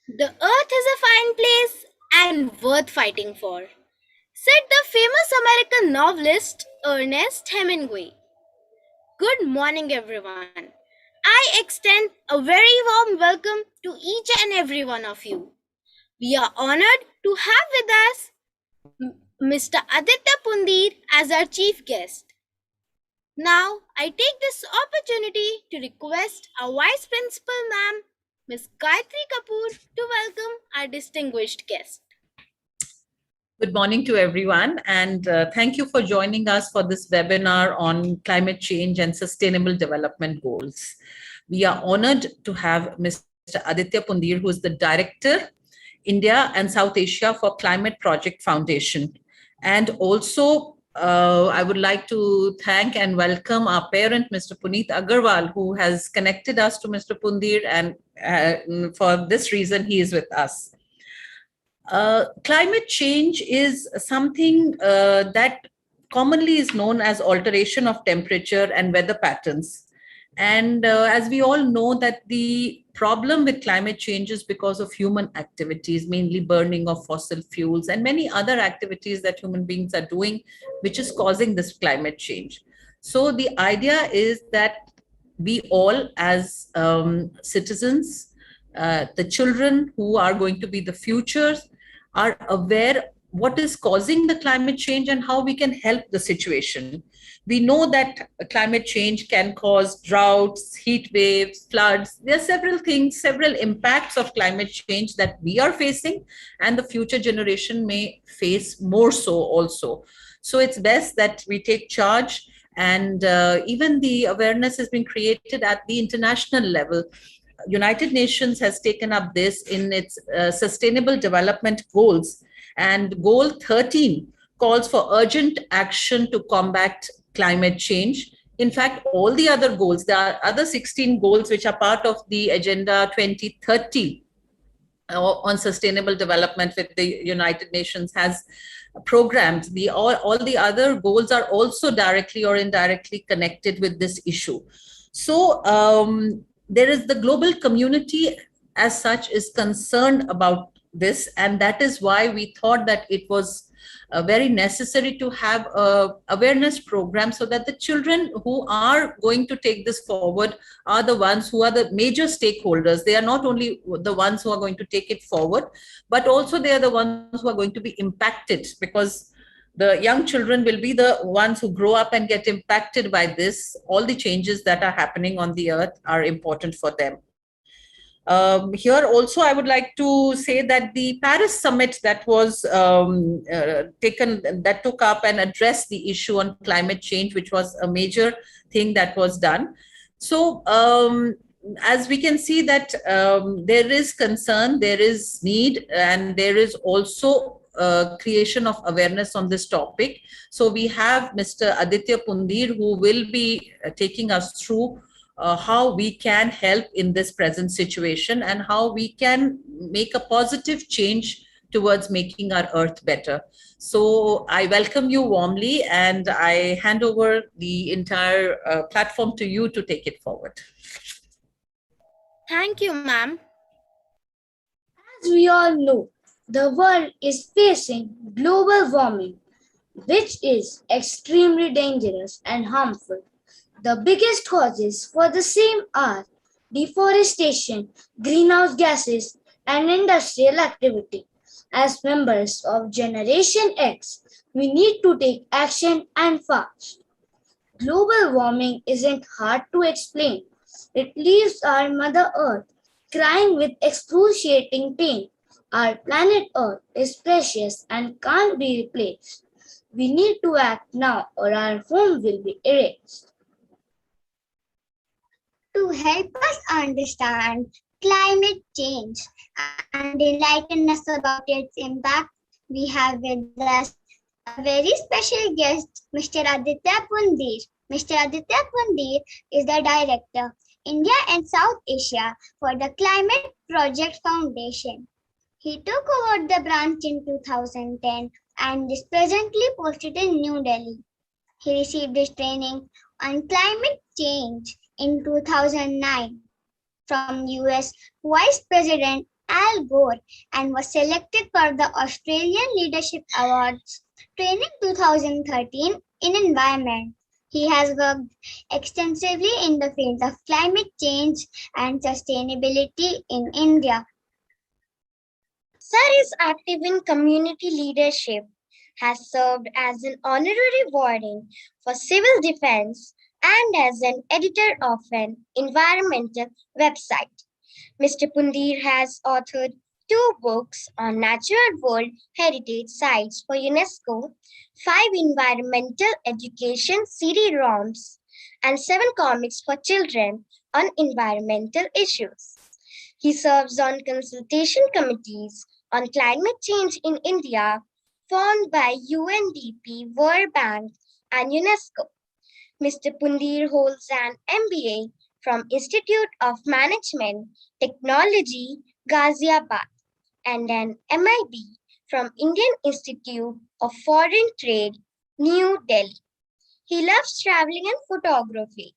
The earth is a fine place and worth fighting for, said the famous American novelist Ernest Hemingway. Good morning, everyone. I extend a very warm welcome to each and every one of you. We are honored to have with us Mr. Aditya Pundir as our chief guest. Now, I take this opportunity to request our Vice Principal Ma'am, Ms. Gayatri Kapoor, to welcome our distinguished guest. Good morning to everyone, and thank you for joining us for this webinar on climate change and sustainable development goals. We are honored to have Mr. Aditya Pundir, who is the Director, India and South Asia for Climate Project Foundation. And also, I would like to thank and welcome our parent, Mr. Puneet Agarwal, who has connected us to Mr. Pundir, and for this reason, he is with us. Climate change is something that commonly is known as alteration of temperature and weather patterns. And as we all know that the problem with climate change is because of human activities, mainly burning of fossil fuels and many other activities that human beings are doing, which is causing this climate change. So the idea is that we all as citizens, the children who are going to be the futures, are aware what is causing the climate change and how we can help the situation. We know that climate change can cause droughts, heat waves, floods. There are several things, several impacts of climate change that we are facing, and the future generation may face more so also. So it's best that we take charge, and even the awareness has been created at the international level. United Nations has taken up this in its Sustainable Development Goals, and Goal 13 calls for urgent action to combat climate change. In fact, all the other goals, there are other 16 goals which are part of the Agenda 2030 on sustainable development with the United Nations has programmed. All the other goals are also directly or indirectly connected with this issue. So there is the global community as such is concerned about this, and that is why we thought that it was very necessary to have a awareness program so that the children who are going to take this forward are the ones who are the major stakeholders. They are not only the ones who are going to take it forward, but also they are the ones who are going to be impacted, because the young children will be the ones who grow up and get impacted by this. All the changes that are happening on the earth are important for them. Here also, I would like to say that the Paris summit that was that took up and addressed the issue on climate change, which was a major thing that was done. So as we can see that there is concern, there is need, and there is also creation of awareness on this topic. So we have Mr. Aditya Pundir, who will be taking us through how we can help in this present situation and how we can make a positive change towards making our earth better. So I welcome you warmly, and I hand over the entire platform to you to take it forward. Thank you, ma'am. As we all know, the world is facing global warming, which is extremely dangerous and harmful. The biggest causes for the same are deforestation, greenhouse gases, and industrial activity. As members of Generation X, we need to take action and fast. Global warming isn't hard to explain. It leaves our Mother Earth crying with excruciating pain. Our planet Earth is precious and can't be replaced. We need to act now or our home will be erased. To help us understand climate change and enlighten us about its impact, we have with us a very special guest, Mr. Aditya Pundir. Mr. Aditya Pundir is the Director, India and South Asia for the Climate Project Foundation. He took over the branch in 2010 and is presently posted in New Delhi. He received his training on climate change in 2009 from US Vice President Al Gore and was selected for the Australian Leadership Awards Training 2013 in Environment. He has worked extensively in the field of climate change and sustainability in India. Sir is active in community leadership, has served as an honorary warden for civil defense, and as an editor of an environmental website. Mr. Pundir has authored 2 books on natural world heritage sites for UNESCO, 5 environmental education CD-ROMs, and 7 comics for children on environmental issues. He serves on consultation committees on climate change in India, formed by UNDP, World Bank, and UNESCO. Mr. Pundir holds an MBA from Institute of Management Technology, Ghaziabad, and an MIB from Indian Institute of Foreign Trade, New Delhi. He loves traveling and photography.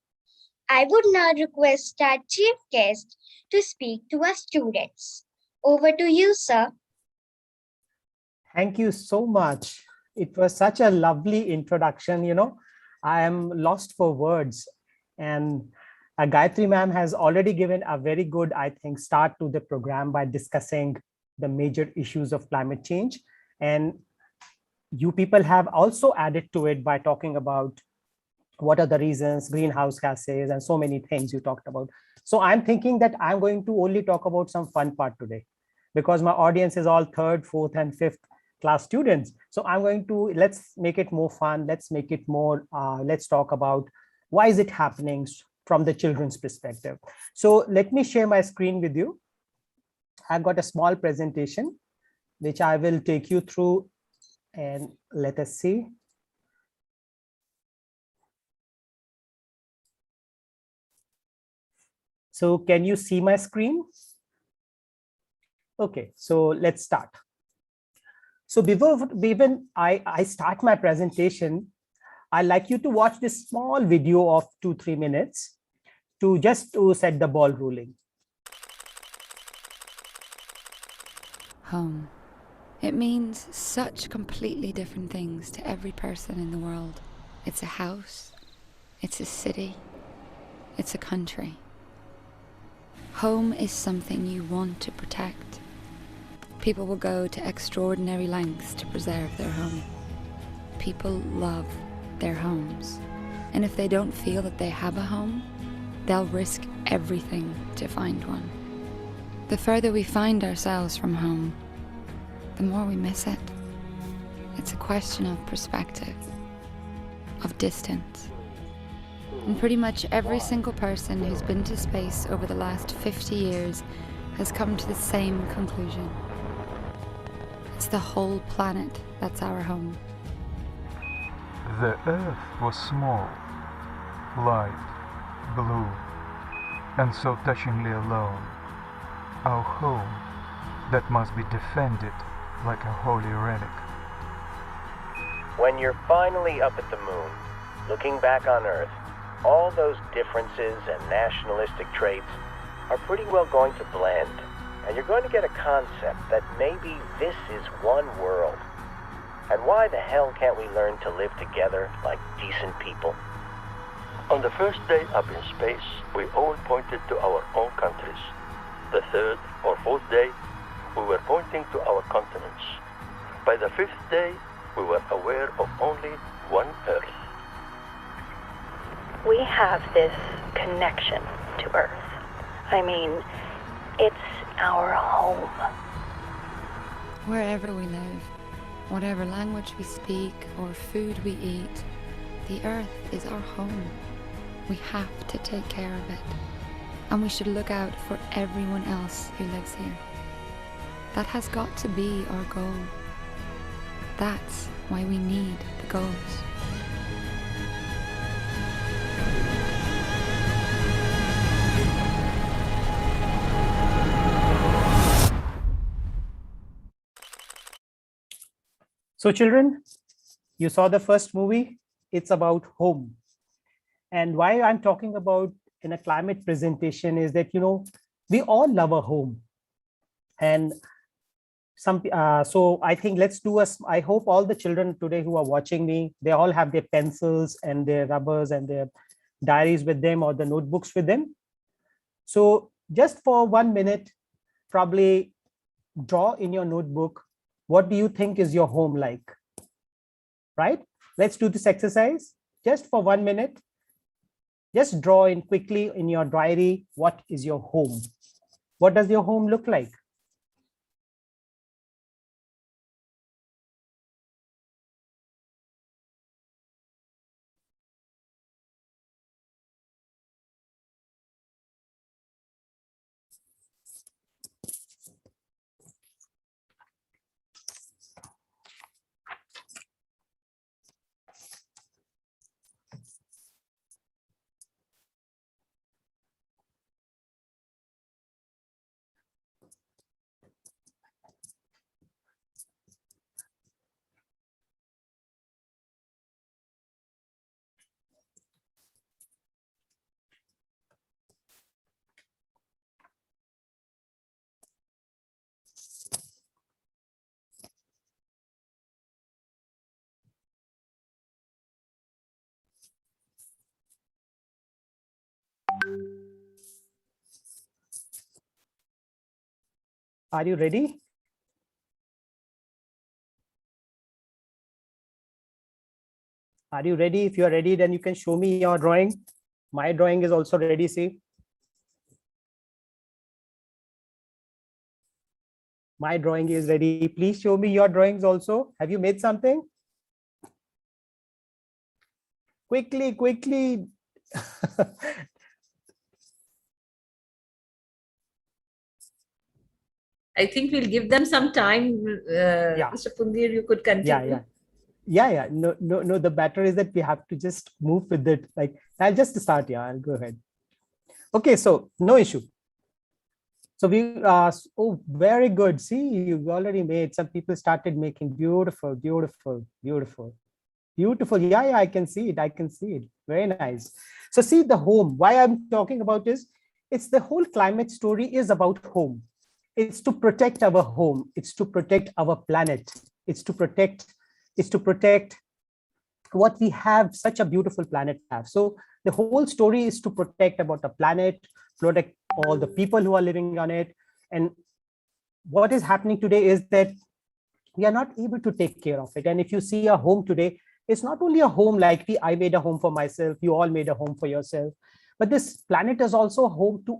I would now request our chief guest to speak to our students. Over to you, sir. Thank you so much. It was such a lovely introduction. I am lost for words. And Gayatri ma'am has already given a very good, I think, start to the program by discussing the major issues of climate change. And you people have also added to it by talking about what are the reasons, greenhouse gases, and so many things you talked about. So I'm thinking that I'm going to only talk about some fun part today, because my audience is all 3rd, 4th, and 5th class students. So I'm going to, let's make it more fun. Let's make it more, let's talk about why is it happening from the children's perspective. So let me share my screen with you. I've got a small presentation, which I will take you through, and let us see. So can you see my screen? Okay, so let's start. So before even I start my presentation, I'd like you to watch this small video of 2-3 minutes to set the ball rolling. Home. It means such completely different things to every person in the world. It's a house, it's a city, it's a country. Home is something you want to protect. People will go to extraordinary lengths to preserve their home. People love their homes. And if they don't feel that they have a home, they'll risk everything to find one. The further we find ourselves from home, the more we miss it. It's a question of perspective, of distance. And pretty much every single person who's been to space over the last 50 years has come to the same conclusion. It's the whole planet that's our home. The Earth was small, light, blue, and so touchingly alone. Our home that must be defended like a holy relic. When you're finally up at the moon, looking back on Earth, all those differences and nationalistic traits are pretty well going to blend, and you're going to get a concept that maybe this is one world. And why the hell can't we learn to live together like decent people? On the first day up in space, we all pointed to our own countries. The 3rd or 4th day, we were pointing to our continents. By the 5th day, we were aware of only one Earth. We have this connection to Earth. I mean, it's our home. Wherever we live, whatever language we speak or food we eat, the Earth is our home. We have to take care of it. And we should look out for everyone else who lives here. That has got to be our goal. That's why we need the goals. So children, you saw the first movie. It's about home. And why I'm talking about in a climate presentation is that, we all love a home. And so I think let's do I hope all the children today who are watching me, they all have their pencils and their rubbers and their diaries with them or the notebooks with them. So just for 1 minute, probably draw in your notebook, what do you think is your home like? Right? Let's do this exercise just for 1 minute. Just draw in quickly in your diary, what is your home? What does your home look like? Are you ready? Are you ready? If you are ready, then you can show me your drawing. My drawing is also ready, see. My drawing is ready. Please show me your drawings also. Have you made something? Quickly, quickly. I think we'll give them some time. Mr. Pundir, you could continue. Yeah. No. The better is that we have to just move with it. Like, I'll just start. Yeah, I'll go ahead. Okay, so no issue. So oh, very good. See, you already made, some people started making beautiful. Yeah, I can see it. Very nice. So see, the home, why I'm talking about is, it's the whole climate story is about home. It's to protect our home. It's to protect our planet. It's to protect what we have, such a beautiful planet have. So the whole story is to protect about the planet, protect all the people who are living on it. And what is happening today is that we are not able to take care of it. And if you see a home today, it's not only a home like I made a home for myself, you all made a home for yourself, but this planet is also home to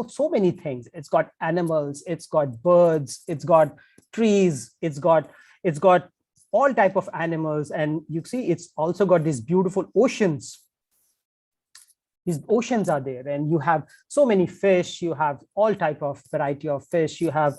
so many things. It's got animals, it's got birds, it's got trees, it's got all type of animals. And you see, it's also got these beautiful oceans. These oceans are there, and you have so many fish, you have all type of variety of fish, you have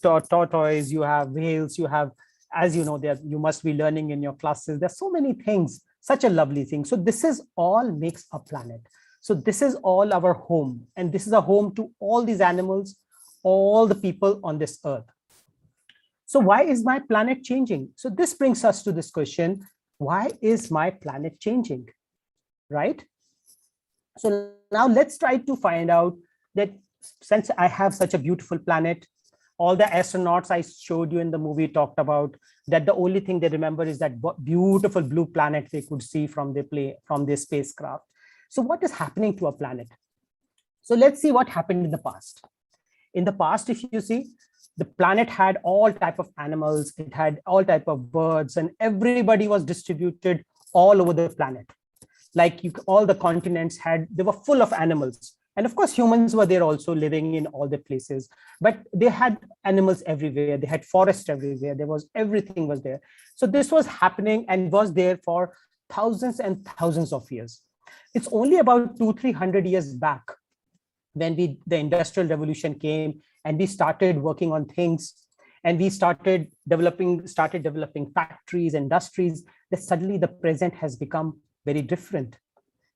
tortoise, you have whales, you have, as you know, that you must be learning in your classes, there's so many things, such a lovely thing. So this is all makes a planet. So this is all our home, and this is a home to all these animals, all the people on this earth. So why is my planet changing? So this brings us to this question, why is my planet changing, right? So now let's try to find out that since I have such a beautiful planet, all the astronauts I showed you in the movie talked about that the only thing they remember is that beautiful blue planet they could see from their spacecraft. So what is happening to a planet? So let's see what happened in the past. In the past, if you see, the planet had all type of animals, it had all type of birds, and everybody was distributed all over the planet. Like all the continents they were full of animals. And of course, humans were there also living in all the places, but they had animals everywhere. They had forests everywhere. Everything was there. So this was happening and was there for thousands and thousands of years. It's only about 200-300 years back when the Industrial Revolution came and we started working on things, and we started developing factories, industries, that suddenly the present has become very different.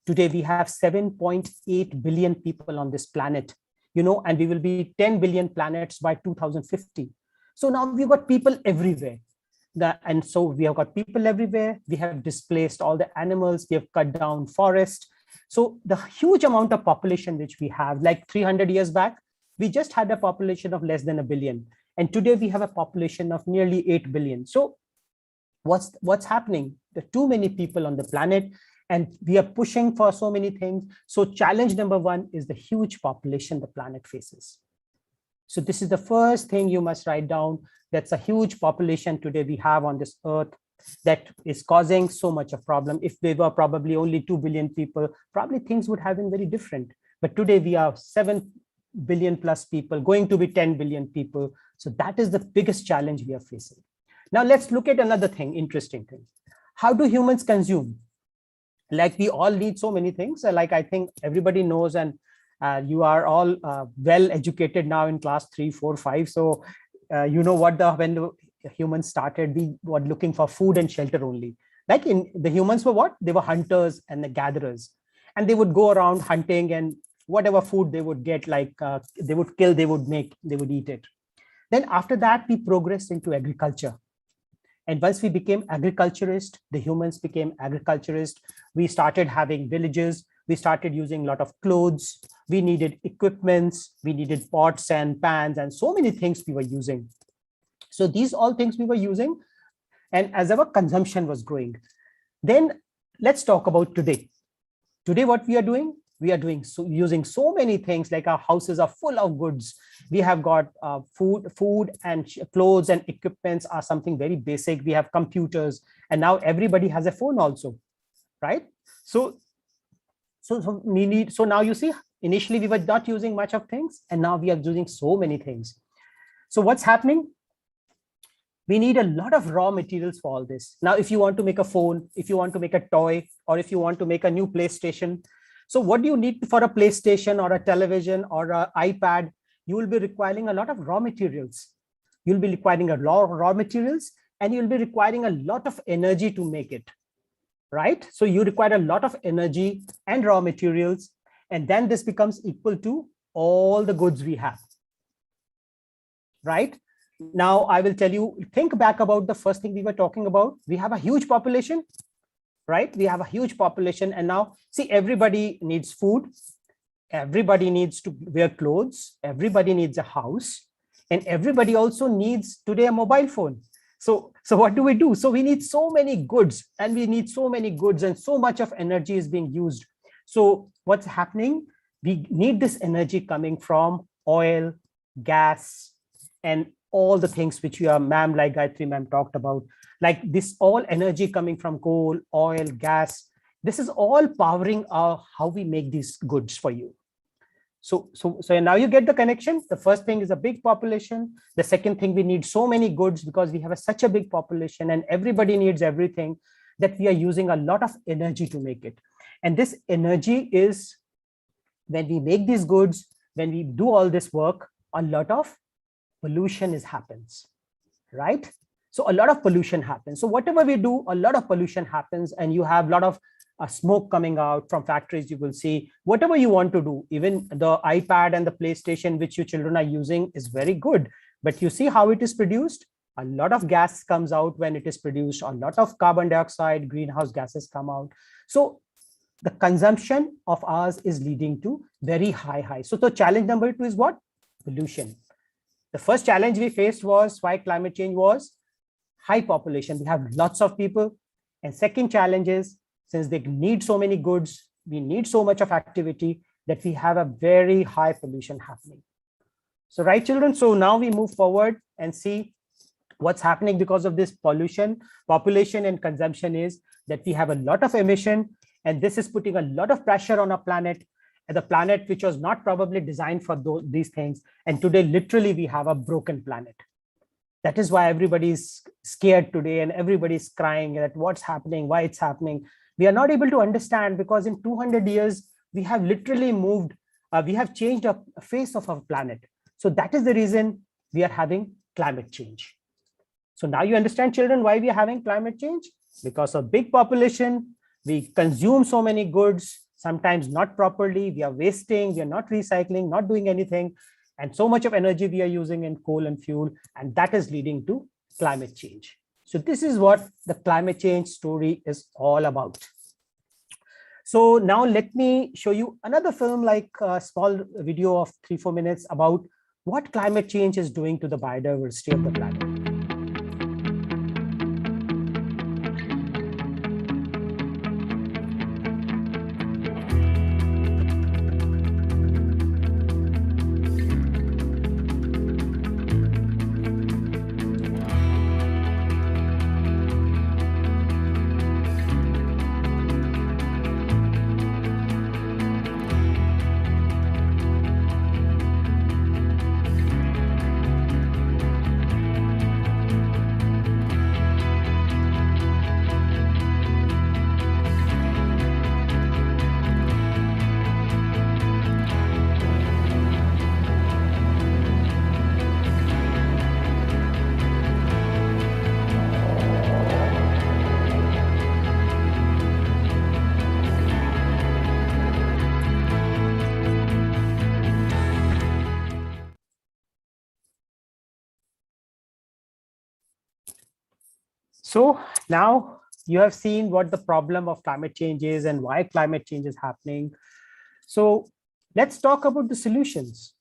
Today, we have 7.8 billion people on this planet, and we will be 10 billion planets by 2050. So now we've got people everywhere. And so we have got people everywhere. We have displaced all the animals. We have cut down forest. So the huge amount of population which we have, like 300 years back, we just had a population of less than 1 billion. And today we have a population of nearly 8 billion. So what's happening? There are too many people on the planet, and we are pushing for so many things. So challenge number one is the huge population the planet faces. So this is the first thing you must write down. That's a huge population today we have on this earth that is causing so much of problem. If there were probably only 2 billion people, probably things would have been very different. But today we are 7 billion plus people, going to be 10 billion people. So that is the biggest challenge we are facing. Now let's look at another thing, interesting thing. How do humans consume? Like we all need so many things. Like I think everybody knows, and you are all well educated now in class 3, 4, 5. So you know what when the humans started, we were looking for food and shelter only. Like the humans were what? They were hunters and the gatherers, and they would go around hunting, and whatever food they would get, like they would kill, they would make, they would eat it. Then after that, we progressed into agriculture. And once we became agriculturist, the humans became agriculturist. We started having villages. We started using a lot of clothes. We needed equipments. We needed pots and pans and so many things we were using. So these all things we were using. And as our consumption was growing, then let's talk about today. Today, what we are doing? We are using so many things, like our houses are full of goods. We have got food and clothes and equipments are something very basic. We have computers, and now everybody has a phone also, right? So now you see, initially we were not using much of things, and now we are using so many things. So what's happening? We need a lot of raw materials for all this. Now, if you want to make a phone, if you want to make a toy, or if you want to make a new PlayStation, so what do you need for a PlayStation or a television or an iPad? You will be requiring a lot of raw materials. You'll be requiring a lot of raw materials, and you'll be requiring a lot of energy to make it, right? So you require a lot of energy and raw materials, and then this becomes equal to all the goods we have, right? Now, I will tell you, think back about the first thing we were talking about. We have a huge population, right? We have a huge population, and now see, everybody needs food. Everybody needs to wear clothes. Everybody needs a house, and everybody also needs today a mobile phone. So what do we do? So we need so many goods, and we need so many goods, and so much of energy is being used. So what's happening? We need this energy coming from oil, gas, and all the things which you are, ma'am, like Gayatri ma'am talked about, like this all energy coming from coal, oil, gas. This is all powering how we make these goods for you. So now you get the connection. The first thing is a big population. The second thing, we need so many goods because we have such a big population and everybody needs everything, that we are using a lot of energy to make it. And this energy is, when we make these goods, when we do all this work, a lot of pollution happens, right? So a lot of pollution happens. So whatever we do, a lot of pollution happens, and you have a lot of smoke coming out from factories. You will see whatever you want to do, even the iPad and the PlayStation which your children are using is very good, but you see how it is produced. A lot of gas comes out when it is produced. A lot of carbon dioxide, greenhouse gases come out. So the consumption of ours is leading to very high. So the challenge number 2 is what? Pollution. The first challenge we faced was why climate change was high population. We have lots of people. And second challenge is, since they need so many goods, we need so much of activity, that we have a very high pollution happening. So right, children, so now we move forward and see what's happening because of this pollution, population and consumption, is that we have a lot of emission, and this is putting a lot of pressure on our planet, and the planet which was not probably designed for these things. And today, literally, we have a broken planet. That is why everybody's scared today, and everybody's crying at what's happening, why it's happening. We are not able to understand, because in 200 years, we have literally moved, we have changed the face of our planet. So that is the reason we are having climate change. So now you understand, children, why we are having climate change? Because of big population, we consume so many goods, sometimes not properly, we are wasting, we are not recycling, not doing anything, and so much of energy we are using in coal and fuel, and that is leading to climate change. So this is what the climate change story is all about. So now let me show you another film, like a small video of 3-4 minutes about what climate change is doing to the biodiversity of the planet. So now you have seen what the problem of climate change is and why climate change is happening. So let's talk about the solutions,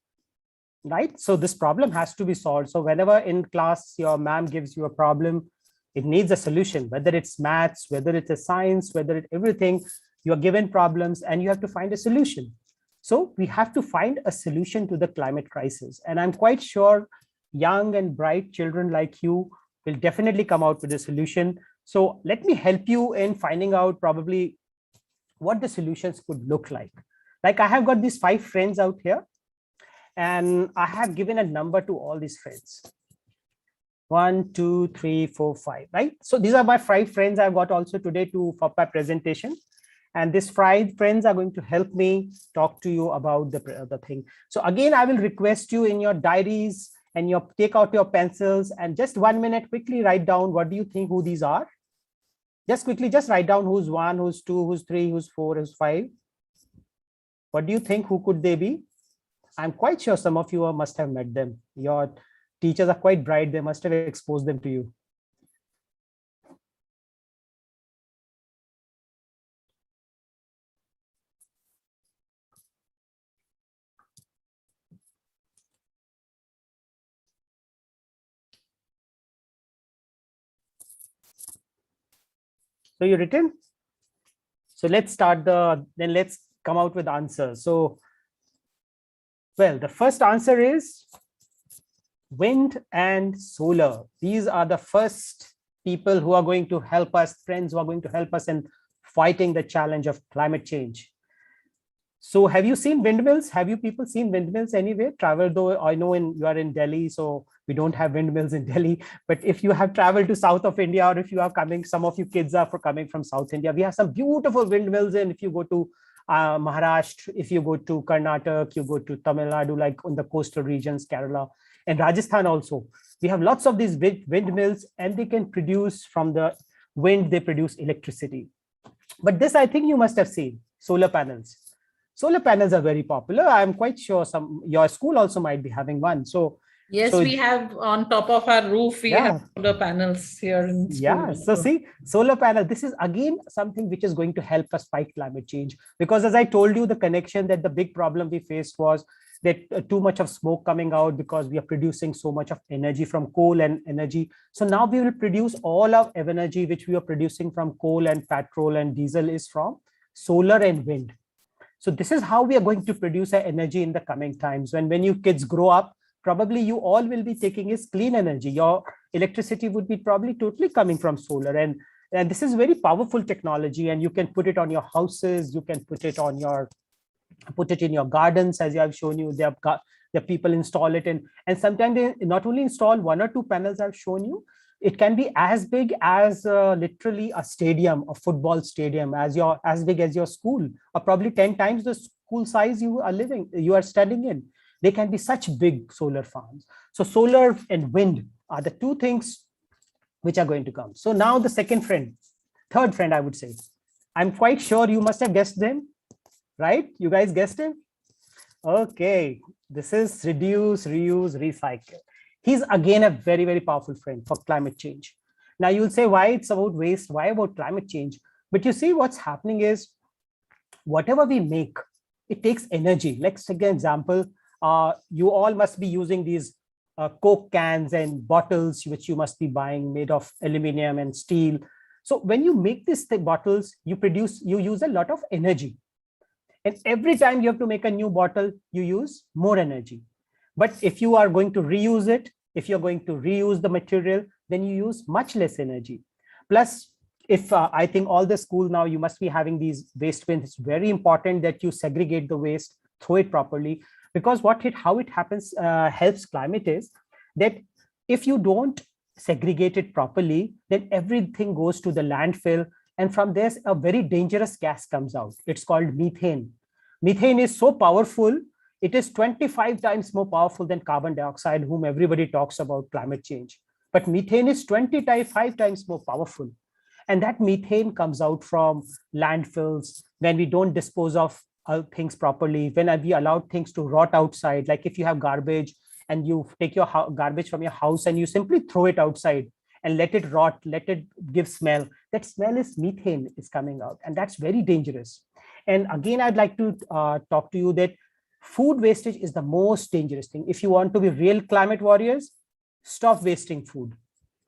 right? So this problem has to be solved. So whenever in class your ma'am gives you a problem, it needs a solution, whether it's maths, whether it's a science, whether it's everything, you are given problems and you have to find a solution. So we have to find a solution to the climate crisis. And I'm quite sure young and bright children like you will definitely come out with a solution. So let me help you in finding out probably what the solutions could look like. Like I have got these 5 friends out here and I have given a number to all these friends. 1, 2, 3, 4, 5, right? So these are my 5 friends I've got also today for my presentation. And these 5 friends are going to help me talk to you about the thing. So again, I will request you in your diaries and take out your pencils and just 1 minute quickly write down what do you think who these are. Just quickly, just write down who's 1, who's 2, who's 3, who's 4, who's 5. What do you think? Who could they be? I'm quite sure some of you must have met them. Your teachers are quite bright. They must have exposed them to you. So you written? So let's start then let's come out with answers. So, well, the first answer is wind and solar. These are the first people who are going to help us, friends who are going to help us in fighting the challenge of climate change. So have you seen windmills? Have you people seen windmills anywhere? Travel, though I know you are in Delhi, so we don't have windmills in Delhi. But if you have traveled to south of India, or if you are coming, some of you kids are coming from South India, we have some beautiful windmills. And if you go to Maharashtra, if you go to Karnataka, you go to Tamil Nadu, like on the coastal regions, Kerala, and Rajasthan also, we have lots of these windmills, and they can produce from the wind, they produce electricity. But this, I think you must have seen, solar panels. Solar panels are very popular. I'm quite sure your school also might be having one. So yes, we have on top of our roof, we have solar panels here in school. Yeah, so see, solar panel, this is again something which is going to help us fight climate change. Because as I told you, the connection that the big problem we faced was that too much of smoke coming out because we are producing so much of energy from coal and energy. So now we will produce all of energy which we are producing from coal and petrol and diesel is from solar and wind. So this is how we are going to produce our energy in the coming times. When you kids grow up, probably you all will be taking is clean energy. Your electricity would be probably totally coming from solar. And this is very powerful technology, and you can put it on your houses. You can put it in your gardens, as I have shown you. The people install it, and sometimes they not only install 1 or 2 panels I've shown you. It can be as big as literally a stadium, a football stadium, as big as your school, or probably 10 times the school size you are standing in. They can be such big solar farms. So solar and wind are the 2 things which are going to come. So now the third friend, I would say. I'm quite sure you must have guessed them, right? You guys guessed him? Okay, this is reduce, reuse, recycle. He's again a very, very powerful friend for climate change. Now you'll say, why it's about waste? Why about climate change? But you see what's happening is whatever we make, it takes energy. Let's take an example. You all must be using these Coke cans and bottles, which you must be buying, made of aluminum and steel. So when you make these bottles, you use a lot of energy. And every time you have to make a new bottle, you use more energy. But if you are going to reuse it, if you're going to reuse the material, then you use much less energy. Plus, if I think all the school now, you must be having these waste bins. It's very important that you segregate the waste, throw it properly, because how it happens helps climate is that if you don't segregate it properly, then everything goes to the landfill. And from there, a very dangerous gas comes out. It's called methane. Methane is so powerful. It is 25 times more powerful than carbon dioxide, whom everybody talks about climate change. But methane is 25 times more powerful. And that methane comes out from landfills when we don't dispose of things properly, when we allow things to rot outside. Like if you have garbage and you take your garbage from your house and you simply throw it outside and let it rot, let it give smell. That smell is methane is coming out, and that's very dangerous. And again, I'd like to talk to you that food wastage is the most dangerous thing. If you want to be real climate warriors, stop wasting food.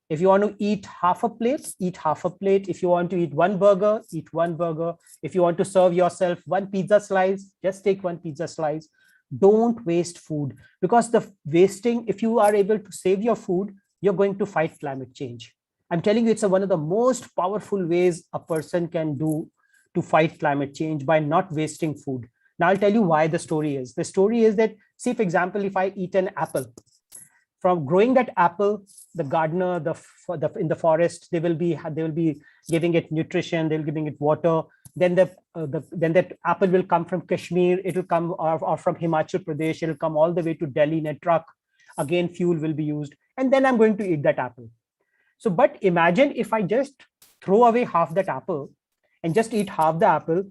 If you want to eat half a plate, eat half a plate. If you want to eat one burger, eat one burger. If you want to serve yourself one pizza slice, just take one pizza slice. Don't waste food, because the wasting, if you are able to save your food, you're going to fight climate change. I'm telling you, it's one of the most powerful ways a person can do to fight climate change, by not wasting food. Now I'll tell you why the story is. The story is that, see, for example, if I eat an apple, from growing that apple, the gardener, in the forest, they will be giving it nutrition, they'll giving it water. Then that apple will come from Kashmir, it will come or from Himachal Pradesh, it will come all the way to Delhi in a truck. Again, fuel will be used, and then I'm going to eat that apple. So, but imagine if I just throw away half that apple and just eat half the apple,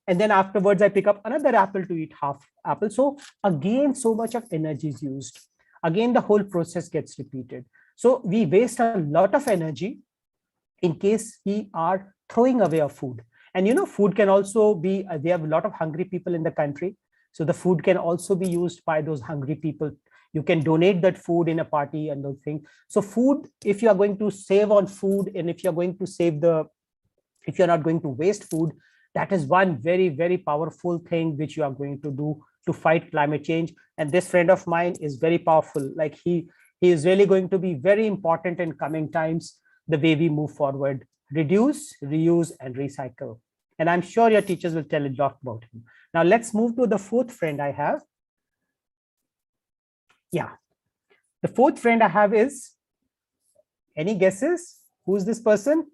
and then afterwards I pick up another apple to eat half apple. So again, so much of energy is used. Again, the whole process gets repeated. So we waste a lot of energy in case we are throwing away our food. And you know, food can also be, they have a lot of hungry people in the country. So the food can also be used by those hungry people. You can donate that food in a party and those things. So food, if you are going to save on food, and if you're going to if you're not going to waste food, that is one very, very powerful thing which you are going to do to fight climate change. And this friend of mine is very powerful. Like he is really going to be very important in coming times, the way we move forward. Reduce, reuse, and recycle. And I'm sure your teachers will tell a lot about him. Now let's move to the fourth friend I have. Yeah, the fourth friend I have is, any guesses? Who's this person?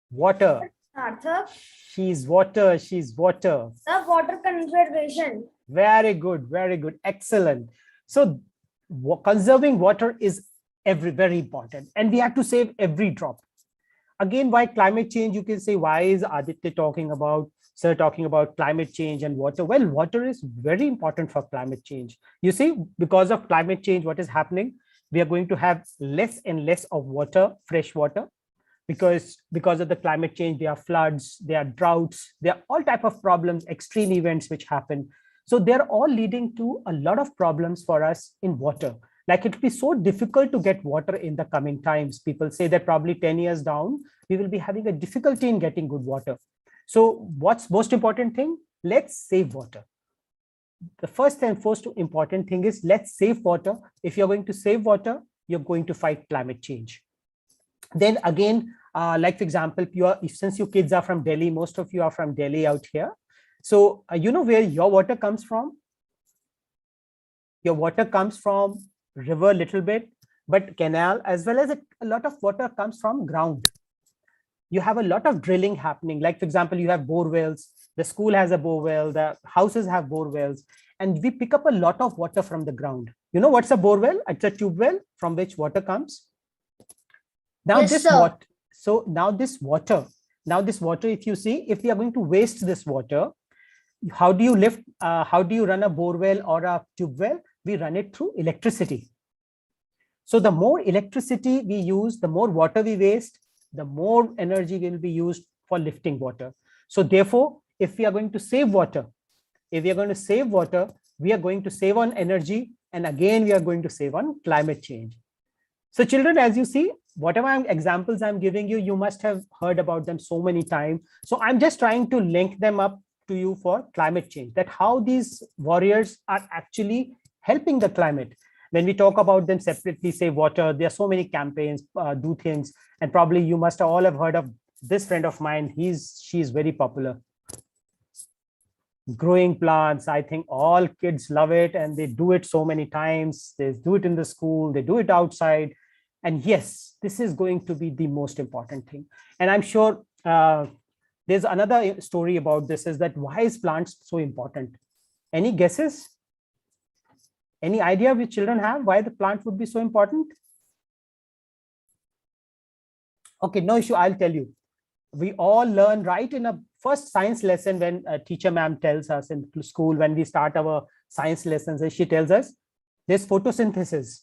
Water. Arthur, She's water. She's water. the water conservation. Very good. Very good. Excellent. So conserving water is very important, and we have to save every drop. Again, why climate change? You can say, why is Aditya talking about climate change and water? Well, water is very important for climate change. You see, because of climate change, what is happening? We are going to have less and less of water, fresh water, because of the climate change. There are floods, there are droughts, there are all type of problems, extreme events which happen. So they're all leading to a lot of problems for us in water. Like, it will be so difficult to get water in the coming times. People say that probably 10 years down, we will be having a difficulty in getting good water. So what's most important thing? Let's save water. The first and most important thing is, let's save water. If you're going to save water, you're going to fight climate change. Then again, like for example, since you kids are from Delhi, most of you are from Delhi out here. So you know where your water comes from? Your water comes from river a little bit, but canal, as well as a lot of water comes from ground. You have a lot of drilling happening. Like for example, you have bore wells, the school has a bore well, the houses have bore wells, and we pick up a lot of water from the ground. You know what's a bore well? It's a tube well from which water comes. Now Yes, this sir. water, so now this water, if you see, if we are going to waste this water, how do you run a bore well or a tube well? We run it through electricity. So the more electricity we use, the more water we waste, the more energy will be used for lifting water. So therefore, if we are going to save water, we are going to save on energy, and again, we are going to save on climate change. So children, as you see, whatever examples I'm giving you, you must have heard about them so many times. So I'm just trying to link them up to you for climate change, that how these warriors are actually helping the climate. When we talk about them separately, save water, there are so many campaigns, do things, and probably you must all have heard of this friend of mine. She's very popular. Growing plants, I think all kids love it, and they do it so many times. They do it in the school, they do it outside. And yes, this is going to be the most important thing. And I'm sure there's another story about this, is that why is plants so important? Any guesses? Any idea which children have why the plant would be so important? Okay, no issue, I'll tell you. We all learn right in a first science lesson when a teacher ma'am tells us in school, when we start our science lessons, and she tells us there's photosynthesis,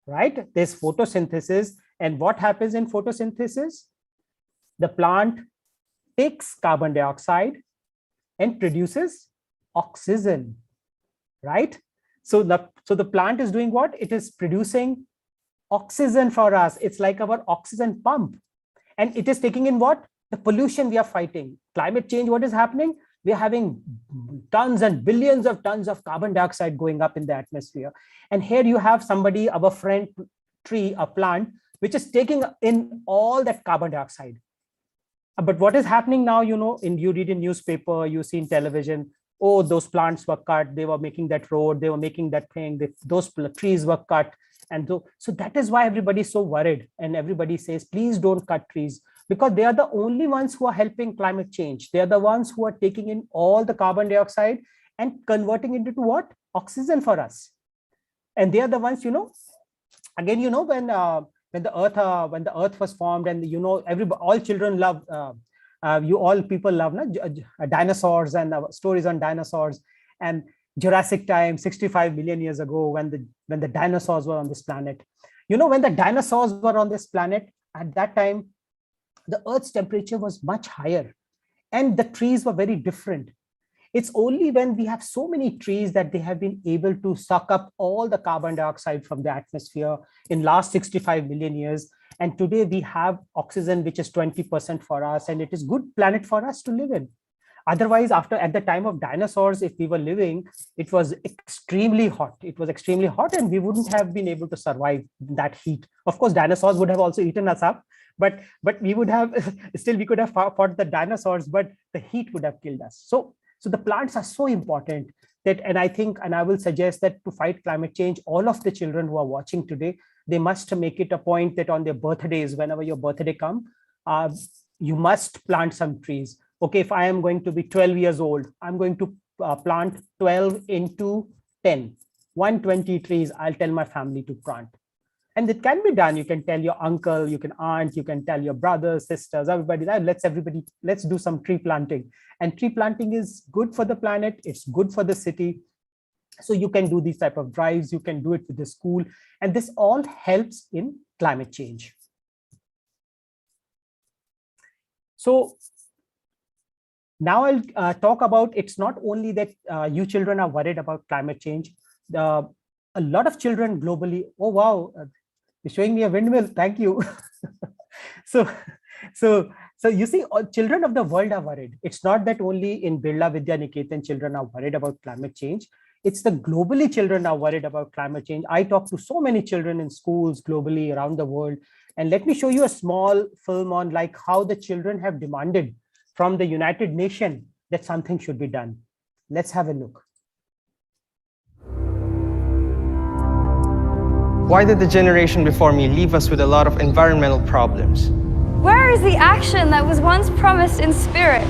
right? There's photosynthesis. And what happens in photosynthesis? The plant takes carbon dioxide and produces oxygen, right? So the plant is doing what? It is producing oxygen for us. It's like our oxygen pump. And it is taking in what? The pollution we are fighting. Climate change, what is happening? We are having tons and billions of tons of carbon dioxide going up in the atmosphere. And here you have somebody, our friend tree, a plant, which is taking in all that carbon dioxide. But what is happening now, you read in newspaper, you see in television, oh, those plants were cut, they were making that road, they were making that thing, those trees were cut. And so that is why everybody is so worried, and everybody says, please don't cut trees, because they are the only ones who are helping climate change. They are the ones who are taking in all the carbon dioxide and converting it into what? Oxygen for us. And they are the ones, again, when the earth was formed, and all children love, people love dinosaurs and stories on dinosaurs. And Jurassic time, 65 million years ago, when the dinosaurs were on this planet. When the dinosaurs were on this planet, at that time, the Earth's temperature was much higher and the trees were very different. It's only when we have so many trees that they have been able to suck up all the carbon dioxide from the atmosphere in last 65 million years. And today we have oxygen, which is 20% for us, and it is good planet for us to live in. Otherwise, at the time of dinosaurs, if we were living, it was extremely hot. It was extremely hot, and we wouldn't have been able to survive that heat. Of course, dinosaurs would have also eaten us up, but we would have still, we could have fought the dinosaurs, but the heat would have killed us. So the plants are so important that, and I will suggest that to fight climate change, all of the children who are watching today, they must make it a point that on their birthdays, whenever your birthday comes, you must plant some trees. Okay, if I am going to be 12 years old, I'm going to plant 12 into 10, 120 trees. I'll tell my family to plant. And it can be done. You can tell your uncle, you can aunt, you can tell your brothers, sisters, everybody, let's do some tree planting. And tree planting is good for the planet. It's good for the city. So you can do these type of drives. You can do it with the school. And this all helps in climate change. So now I'll talk about, it's not only that you children are worried about climate change. A lot of children globally, oh wow, you're showing me a windmill, thank you. So you see, all children of the world are worried. It's not that only in Birla Vidya Niketan children are worried about climate change. It's the globally children are worried about climate change. I talk to so many children in schools globally around the world. And let me show you a small film on like how the children have demanded from the United Nations that something should be done. Let's have a look. Why did the generation before me leave us with a lot of environmental problems? Where is the action that was once promised in spirit?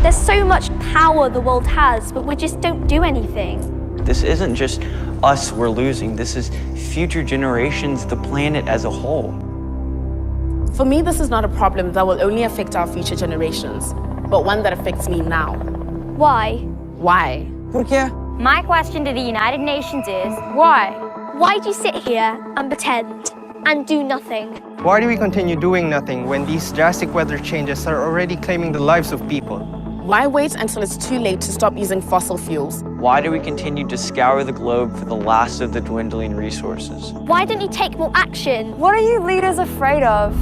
There's so much power the world has, but we just don't do anything. This isn't just us we're losing. This is future generations, the planet as a whole. For me, this is not a problem that will only affect our future generations, but one that affects me now. Why? Why? ¿Por qué? My question to the United Nations is, why? Why do you sit here and pretend and do nothing? Why do we continue doing nothing when these drastic weather changes are already claiming the lives of people? Why wait until it's too late to stop using fossil fuels? Why do we continue to scour the globe for the last of the dwindling resources? Why don't you take more action? What are you leaders afraid of?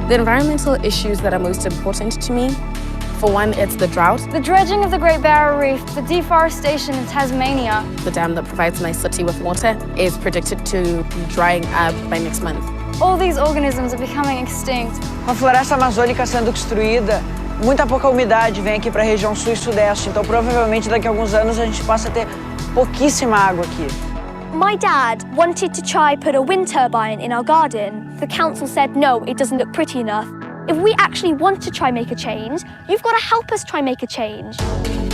The environmental issues that are most important to me, for one, it's the drought, The dredging of the Great Barrier Reef, the deforestation in Tasmania. the dam that provides my city with water is predicted to be drying up by next month. All these organisms are becoming extinct. Com a floresta amazônica sendo destruída, muita pouca umidade vem aqui para a região sul e sudeste, então provavelmente daqui a alguns anos a gente passa a ter pouquíssima água aqui. My dad wanted to try put a wind turbine in our garden. The council said no, it doesn't look pretty enough. If we actually want to try make a change, you've got to help us try make a change.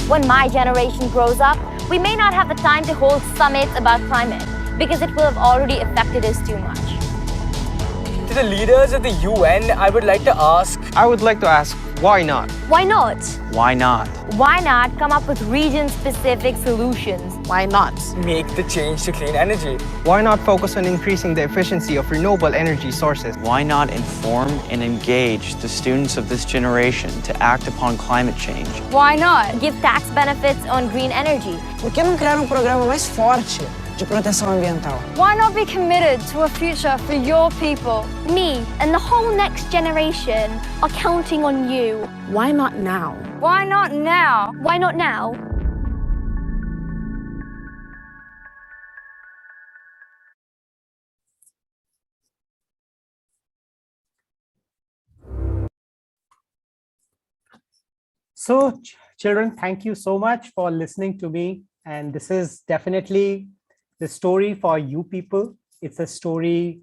When my generation grows up, we may not have the time to hold summits about climate because it will have already affected us too much. To the leaders of the UN, I would like to ask, why not? Why not? Why not? Why not come up with region-specific solutions? Why not? make the change to clean energy. Why not focus on increasing the efficiency of renewable energy sources? Why not inform and engage the students of this generation to act upon climate change? Why not? Give tax benefits on green energy. Por que não criar programa mais forte de proteção ambiental? Why not be committed to a future for your people? Me and the whole next generation are counting on you. Why not now? Why not now? Why not now? So, children, thank you so much for listening to me. And this is definitely the story for you people. It's a story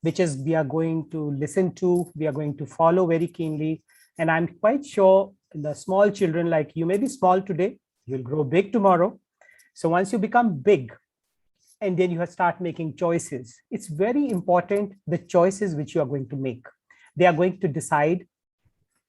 which is we are going to listen to, we are going to follow very keenly. And I'm quite sure the small children like you may be small today, you'll grow big tomorrow. So once you become big, and then you start making choices, it's very important the choices which you are going to make. They are going to decide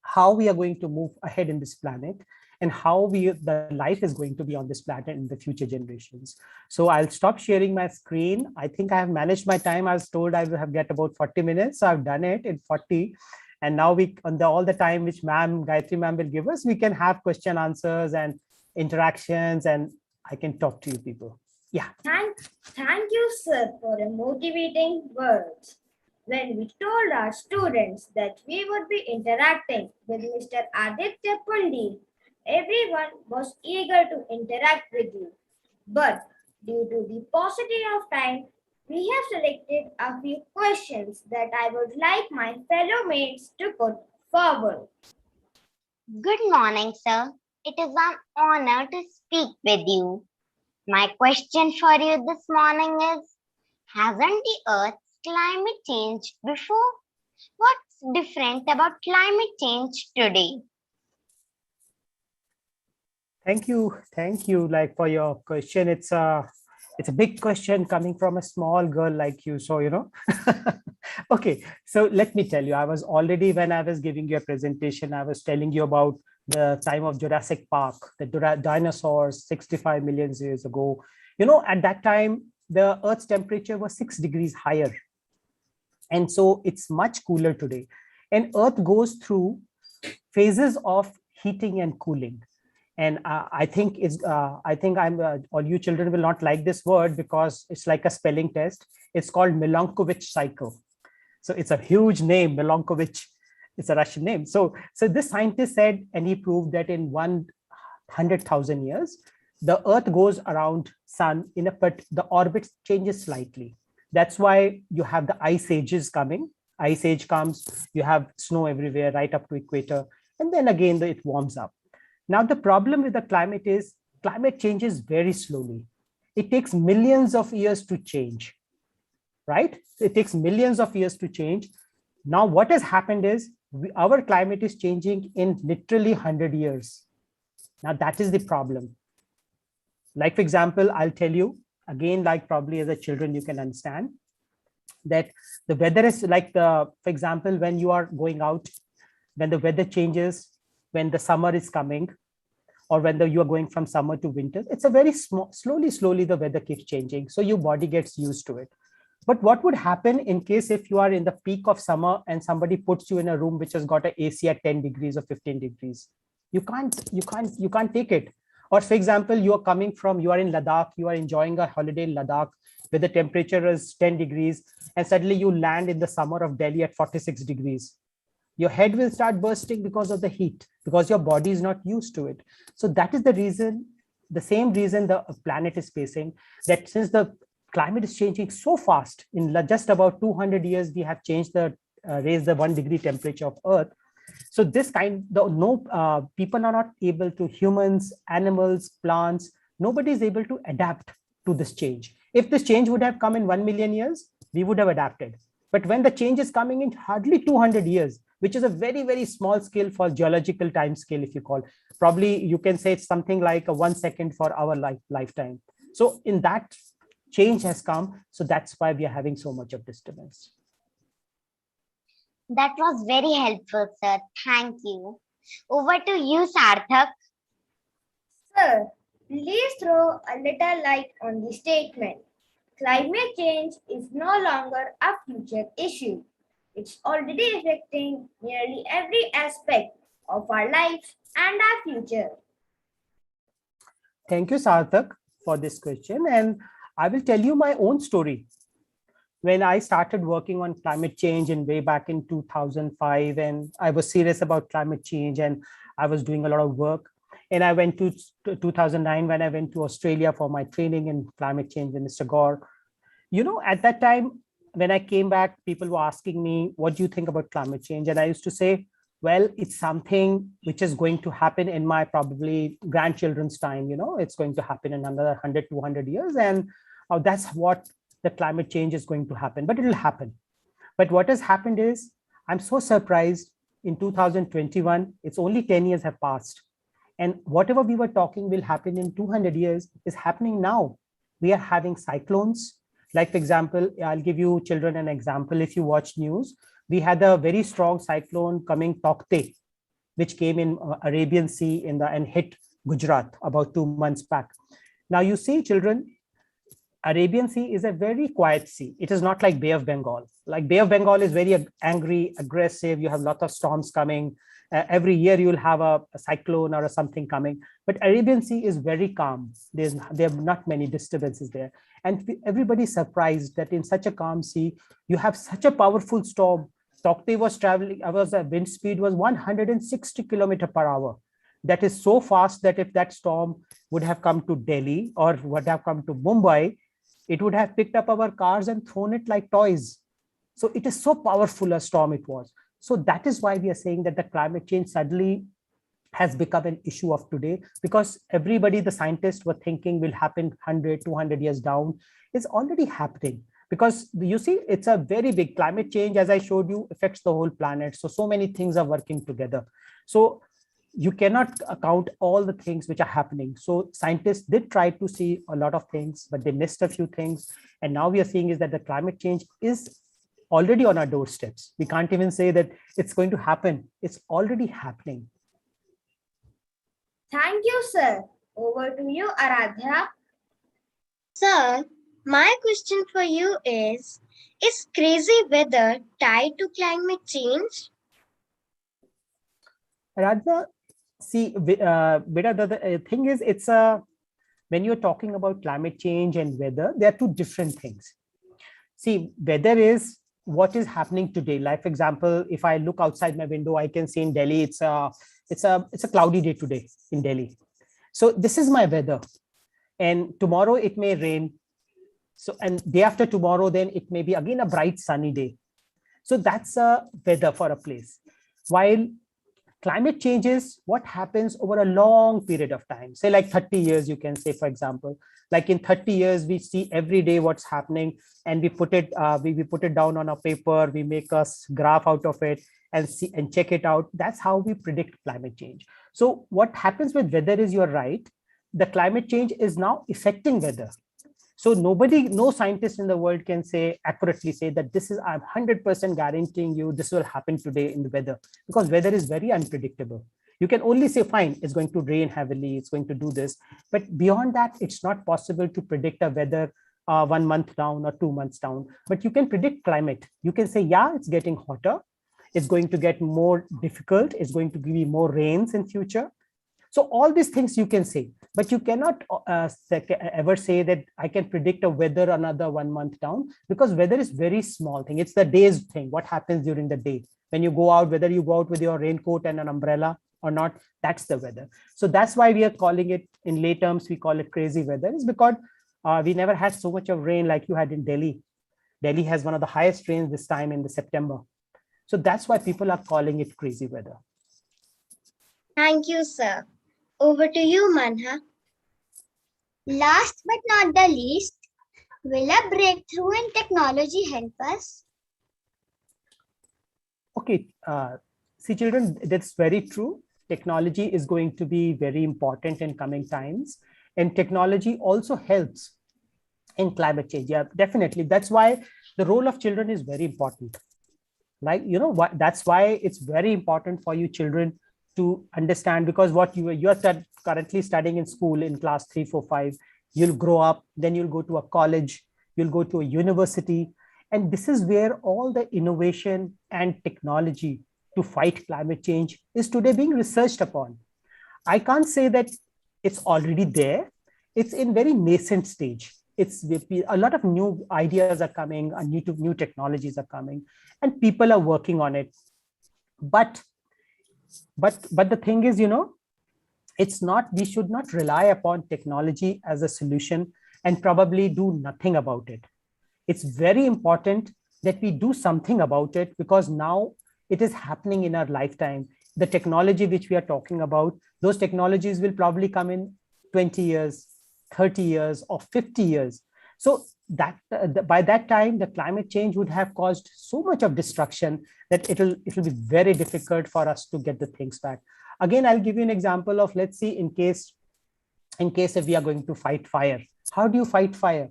how we are going to move ahead in this planet and how the life is going to be on this planet in the future generations. So I'll stop sharing my screen. I think I have managed my time. I was told I will have get about 40 minutes. So I've done it in 40. And now we, on all the time which Gayatri ma'am will give us, we can have question answers and interactions, and I can talk to you people. Yeah. Thank you, sir, for the motivating words. When we told our students that we would be interacting with Mr. Aditya Pandit, everyone was eager to interact with you. But due to the paucity of time, we have selected a few questions that I would like my fellow mates to put forward. Good morning, sir. It is an honor to speak with you. My question for you this morning is, hasn't the Earth's climate changed before? What's different about climate change today? Thank you. Like for your question, it's a big question coming from a small girl like you. So, okay. So let me tell you, I was already, when I was giving you a presentation, I was telling you about the time of Jurassic Park, the dinosaurs 65 million years ago. At that time, the Earth's temperature was 6 degrees higher. And so it's much cooler today. And Earth goes through phases of heating and cooling. And I think all you children will not like this word because it's like a spelling test. It's called Milankovitch cycle. So it's a huge name, Milankovitch. It's a Russian name. So this scientist said, and he proved that in 100,000 years, the Earth goes around sun but the orbit changes slightly. That's why you have the ice ages coming. Ice age comes, you have snow everywhere right up to equator. And then again, it warms up. Now, the problem with the climate is climate changes very slowly. It takes millions of years to change, right? It takes millions of years to change. Now, what has happened is our climate is changing in literally 100 years. Now, that is the problem. Like, for example, I'll tell you, again, like probably as a children, you can understand that the weather is like, for example, when you are going out, when the weather changes, when the summer is coming, or whether you are going from summer to winter, it's a very small, slowly the weather keeps changing. So your body gets used to it. But what would happen in case if you are in the peak of summer and somebody puts you in a room which has got an AC at 10 degrees or 15 degrees? You can't take it. Or for example, you are in Ladakh, you are enjoying a holiday in Ladakh where the temperature is 10 degrees, and suddenly you land in the summer of Delhi at 46 degrees. Your head will start bursting because of the heat, because your body is not used to it. So that is the reason, the same reason the planet is facing, that since the climate is changing so fast, in just about 200 years, we have changed raised the 1 degree temperature of Earth. So this people are not able to, humans, animals, plants, nobody is able to adapt to this change. If this change would have come in 1 million years, we would have adapted. But when the change is coming in hardly 200 years, which is a very, very small scale for geological time scale, if you call, probably you can say it's something like a 1 second for our lifetime. So in that, change has come. So that's why we are having so much of disturbance. That was very helpful, sir. Thank you. Over to you, Sarthak. Sir, please throw a little light on the statement. Climate change is no longer a future issue. It's already affecting nearly every aspect of our lives and our future. Thank you, Sarthak, for this question. And I will tell you my own story. When I started working on climate change in way back in 2005, and I was serious about climate change and I was doing a lot of work. And I went to 2009 when I went to Australia for my training in climate change with Mr. Gore. You know, at that time, when I came back, people were asking me, what do you think about climate change? And I used to say, well, it's something which is going to happen in my probably grandchildren's time. You know, it's going to happen in another 100, 200 years. And that's what the climate change is going to happen, but it will happen. But what has happened is, I'm so surprised in 2021, it's only 10 years have passed. And whatever we were talking will happen in 200 years is happening now. We are having cyclones. Like, for example, I'll give you children an example. If you watch news, we had a very strong cyclone coming, Taukte, which came in Arabian Sea and hit Gujarat about 2 months back. Now you see, children, Arabian Sea is a very quiet sea. It is not like Bay of Bengal. Like Bay of Bengal is very angry, aggressive. You have lots of storms coming. Every year you'll have a cyclone or something coming. But Arabian Sea is very calm. There are not many disturbances there. And everybody's surprised that in such a calm sea, you have such a powerful storm. Taukte was traveling, the wind speed was 160 km/h. That is so fast that if that storm would have come to Delhi or would have come to Mumbai, it would have picked up our cars and thrown it like toys. So it is so powerful a storm it was. So that is why we are saying that the climate change suddenly has become an issue of today, because everybody, the scientists were thinking will happen 100, 200 years down, is already happening. Because you see, it's a very big climate change, as I showed you, affects the whole planet. So many things are working together. So you cannot account all the things which are happening. So scientists did try to see a lot of things, but they missed a few things. And now we are seeing is that the climate change is already on our doorsteps. We can't even say that it's going to happen. It's already happening. Thank you, sir. Over to you, Aradhya. Sir, my question for you is crazy weather tied to climate change? Aradhya, see, the thing is, when you're talking about climate change and weather, there are two different things. See, weather is what is happening today. Like, for example, if I look outside my window, I can see in Delhi, it's a cloudy day today in Delhi. So this is my weather. And tomorrow it may rain. So, and day after tomorrow, then it may be again a bright sunny day. So that's a weather for a place. While climate change is what happens over a long period of time, say like 30 years, you can say, for example, like in 30 years, we see every day what's happening, and we put it down on a paper, we make a graph out of it and see and check it out. That's how we predict climate change. So what happens with weather is, you're right, the climate change is now affecting weather. So no scientist in the world can accurately say that this is, I'm 100% guaranteeing you this will happen today in the weather, because weather is very unpredictable. You can only say, fine, it's going to rain heavily, it's going to do this. But beyond that, it's not possible to predict a weather 1 month down or 2 months down. But you can predict climate. You can say, yeah, it's getting hotter. It's going to get more difficult. It's going to give you more rains in future. So all these things you can say, but you cannot ever say that I can predict a weather another 1 month down, because weather is very small thing. It's the day's thing. What happens during the day when you go out, whether you go out with your raincoat and an umbrella or not, that's the weather. So that's why we are calling it, in lay terms, we call it crazy weather. It's because we never had so much of rain like you had in Delhi. Delhi has one of the highest rains this time in the September. So that's why people are calling it crazy weather. Thank you, sir. Over to you, Manha. Last but not the least, will a breakthrough in technology help us? Okay, see children, that's very true. Technology is going to be very important in coming times. And technology also helps in climate change. Yeah, definitely. That's why the role of children is very important. Like, you know, what, that's why it's very important for you children to understand, because what you are currently studying in school in class 3, 4, 5, you'll grow up, then you'll go to a college, you'll go to a university. And this is where all the innovation and technology to fight climate change is today being researched upon. I can't say that it's already there. It's in very nascent stage. It's a lot of new ideas are coming, and new technologies are coming, and people are working on it. But the thing is, you know, it's not, we should not rely upon technology as a solution and probably do nothing about it. It's very important that we do something about it, because now it is happening in our lifetime. The technology which we are talking about, those technologies will probably come in 20 years, 30 years, or 50 years. So that by that time, the climate change would have caused so much of destruction that it will be very difficult for us to get the things back. Again, I'll give you an example of, let's see, in case if we are going to fight fire. How do you fight fire?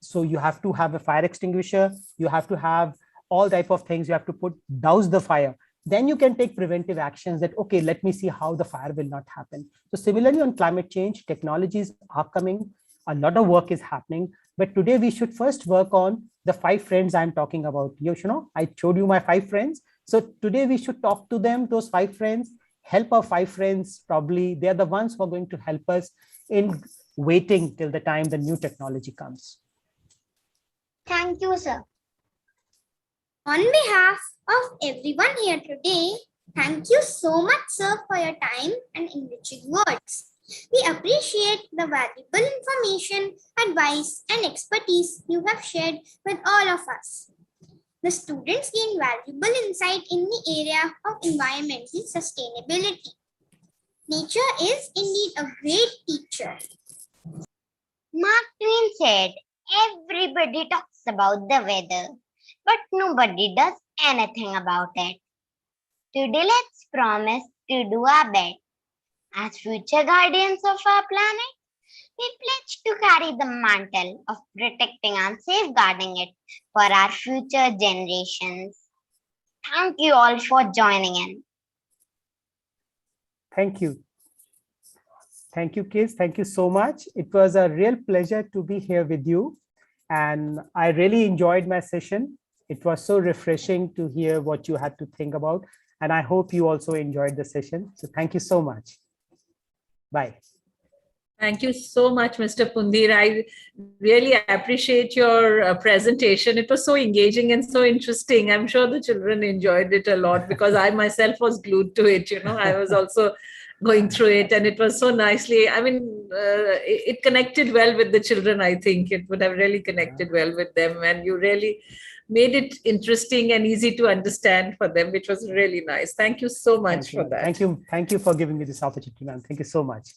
So you have to have a fire extinguisher. You have to have all type of things. You have to douse the fire. Then you can take preventive actions that, okay, let me see how the fire will not happen. So similarly on climate change, technologies are coming. A lot of work is happening. But today we should first work on the 5 friends I'm talking about. You know, I showed you my 5 friends. So today we should talk to them, those 5 friends, help our 5 friends. Probably they're the ones who are going to help us in waiting till the time the new technology comes. Thank you, sir. On behalf of everyone here today, thank you so much, sir, for your time and enriching words. We appreciate the valuable information, advice, and expertise you have shared with all of us. The students gain valuable insight in the area of environmental sustainability. Nature is indeed a great teacher. Mark Twain said, everybody talks about the weather, but nobody does anything about it. Today, let's promise to do our best. As future guardians of our planet, we pledge to carry the mantle of protecting and safeguarding it for our future generations. Thank you all for joining in. Thank you. Thank you, kids. Thank you so much. It was a real pleasure to be here with you. And I really enjoyed my session. It was so refreshing to hear what you had to think about. And I hope you also enjoyed the session. So thank you so much. Bye. Thank you so much, Mr. Pundir. I really appreciate your presentation. It was so engaging and so interesting. I'm sure the children enjoyed it a lot, because I myself was glued to it. You know, I was also going through it, and it was so nicely, I mean, it connected well with the children. I think it would have really connected well with them, and you really made it interesting and easy to understand for them, which was really nice. Thank you so much for that. Thank you for giving me this opportunity, ma'am. Thank you so much.